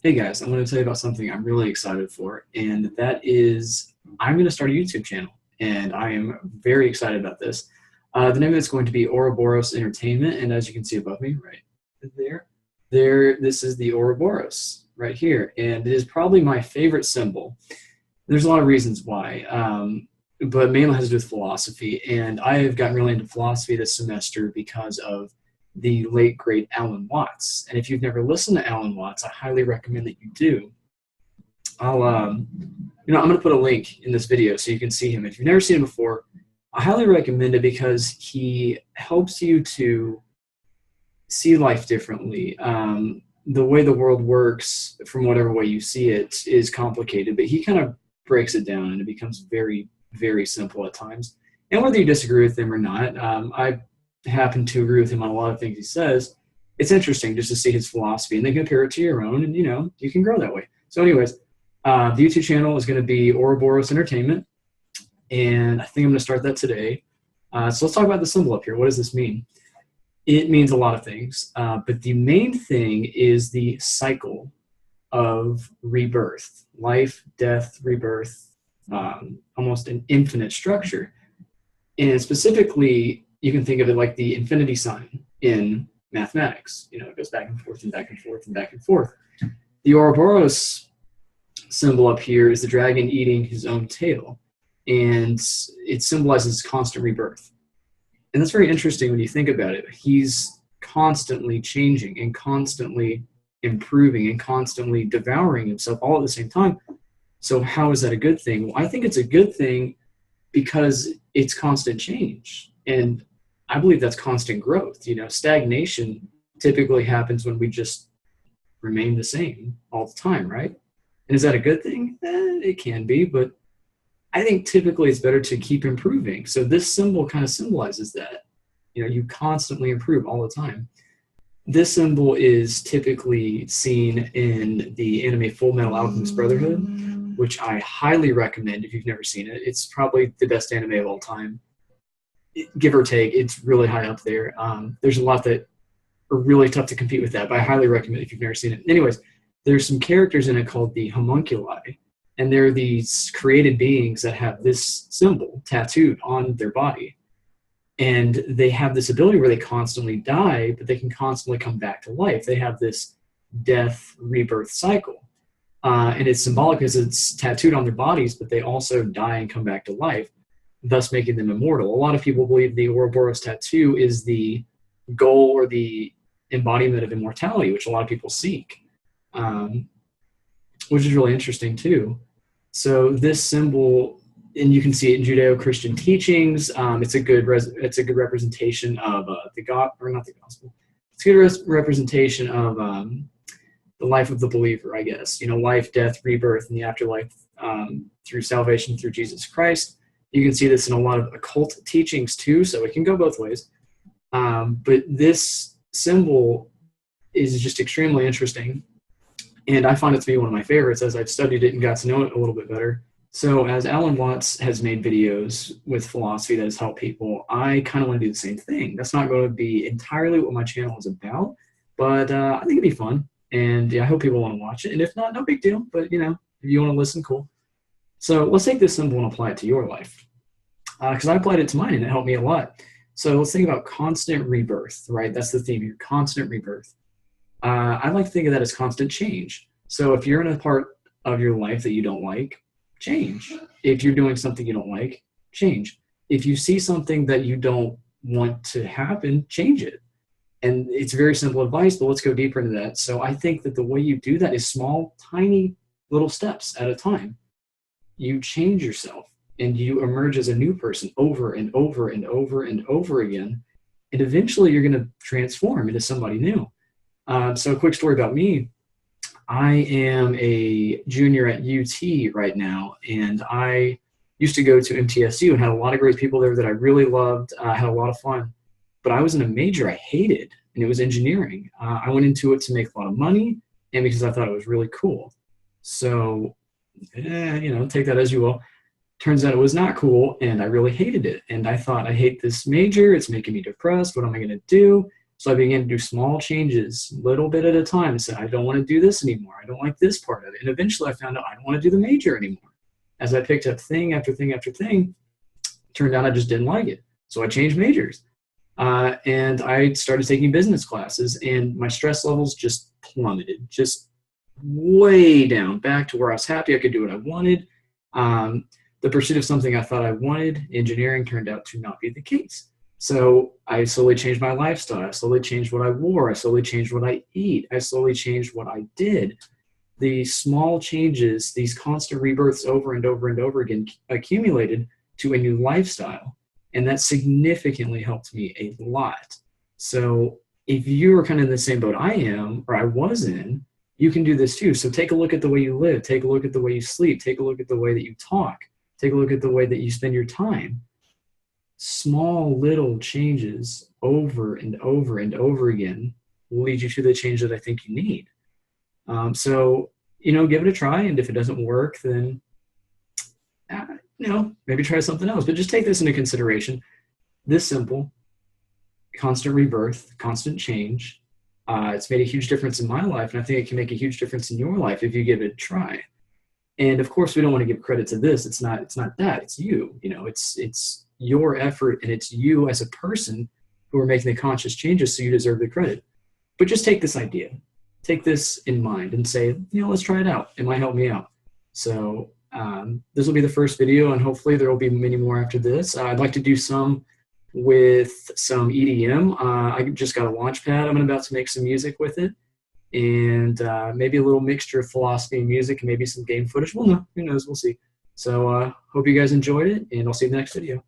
Hey guys, I'm going to tell you about something I'm really excited for, and that is I'm going to start a YouTube channel, and I am very excited about this. The name of it's going to be Ouroboros Entertainment, and as you can see above me, right this is the Ouroboros right here, and it is probably my favorite symbol. There's a lot of reasons why, but mainly has to do with philosophy, and I have gotten really into philosophy this semester because of the late great Alan Watts. And if you've never listened to Alan Watts, I highly recommend that you do. I'm going to put a link in this video so you can see him. If you've never seen him before, I highly recommend it because he helps you to see life differently. The way the world works, from whatever way you see it, is complicated, but he kind of breaks it down and it becomes very, very simple at times. And whether you disagree with him or not, I happen to agree with him on a lot of things he says. It's interesting just to see his philosophy and then compare it to your own, and you can grow that way. So, anyways, the YouTube channel is going to be Ouroboros Entertainment, and I think I'm going to start that today. So let's talk about the symbol up here. What does this mean? It means a lot of things, but the main thing is the cycle of rebirth, life, death, rebirth, almost an infinite structure. And specifically, you can think of it like the infinity sign in mathematics. It goes back and forth and back and forth and back and forth. The Ouroboros symbol up here is the dragon eating his own tail, and it symbolizes constant rebirth. And that's very interesting when you think about it. He's constantly changing and constantly improving and constantly devouring himself all at the same time. So how is that a good thing? Well, I think it's a good thing because it's constant change. And I believe that's constant growth. Stagnation typically happens when we just remain the same all the time, right? And is that a good thing? It can be, but I think typically it's better to keep improving. So this symbol kind of symbolizes that. You constantly improve all the time. This symbol is typically seen in the anime Full Metal Alchemist Brotherhood, which I highly recommend if you've never seen it. It's probably the best anime of all time. Give or take, it's really high up there. There's a lot that are really tough to compete with that, but I highly recommend it if you've never seen it. Anyways, there's some characters in it called the homunculi, and they're these created beings that have this symbol tattooed on their body. And they have this ability where they constantly die, but they can constantly come back to life. They have this death rebirth cycle. And it's symbolic because it's tattooed on their bodies, but they also die and come back to life, thus making them immortal. A lot of people believe the Ouroboros tattoo is the goal or the embodiment of immortality, which a lot of people seek, which is really interesting too. So this symbol, and you can see it in Judeo-Christian teachings. It's a good representation of the gospel. It's a good representation of the life of the believer, I guess. Life, death, rebirth, and the afterlife through salvation through Jesus Christ. You can see this in a lot of occult teachings too, so it can go both ways. But this symbol is just extremely interesting, and I find it to be one of my favorites as I've studied it and got to know it a little bit better. So as Alan Watts has made videos with philosophy that has helped people, I kind of want to do the same thing. That's not going to be entirely what my channel is about, but I think it'd be fun, and I hope people want to watch it. And if not, no big deal, but if you want to listen, cool. So let's take this symbol and apply it to your life, because I applied it to mine and it helped me a lot. So let's think about constant rebirth, right? That's the theme here, constant rebirth. I like to think of that as constant change. So if you're in a part of your life that you don't like, change. If you're doing something you don't like, change. If you see something that you don't want to happen, change it. And it's very simple advice, but let's go deeper into that. So I think that the way you do that is small, tiny little steps at a time. You change yourself and you emerge as a new person over and over and over and over again. And eventually you're going to transform into somebody new. So a quick story about me. I am a junior at UT right now, and I used to go to MTSU and had a lot of great people there that I really loved. I had a lot of fun, but I was in a major I hated, and it was engineering. I went into it to make a lot of money and because I thought it was really cool. So, take that as you will. Turns out it was not cool, and I really hated it. And I thought, I hate this major. It's making me depressed. What am I going to do? So I began to do small changes, little bit at a time, and said, I don't want to do this anymore. I don't like this part of it. And eventually I found out I don't want to do the major anymore. As I picked up thing after thing after thing, it turned out I just didn't like it. So I changed majors. And I started taking business classes, and my stress levels just plummeted, just way down, back to where I was happy I could do what I wanted. The pursuit of something I thought I wanted, engineering, turned out to not be the case. So I slowly changed my lifestyle. I slowly changed what I wore. I slowly changed what I eat. I slowly changed what I did. The small changes, these constant rebirths over and over and over again, accumulated to a new lifestyle. And that significantly helped me a lot. So if you're kind of in the same boat I am, or I was in, you can do this too. So take a look at the way you live. Take a look at the way you sleep. Take a look at the way that you talk. Take a look at the way that you spend your time. Small little changes over and over and over again will lead you to the change that I think you need. So, give it a try. And if it doesn't work, then, maybe try something else. But just take this into consideration. This simple, constant rebirth, constant change. It's made a huge difference in my life. And I think it can make a huge difference in your life if you give it a try. And of course, we don't want to give credit to this. It's not that. It's you. It's your effort, and it's you as a person who are making the conscious changes, so you deserve the credit. But just take this idea, take this in mind, and say, let's try it out. It might help me out. So this will be the first video, and hopefully there will be many more after this. I'd like to do some with some EDM. I just got a launch pad. I'm about to make some music with it. And maybe a little mixture of philosophy and music, and maybe some game footage. Well, no, who knows? We'll see. So hope you guys enjoyed it, and I'll see you in the next video.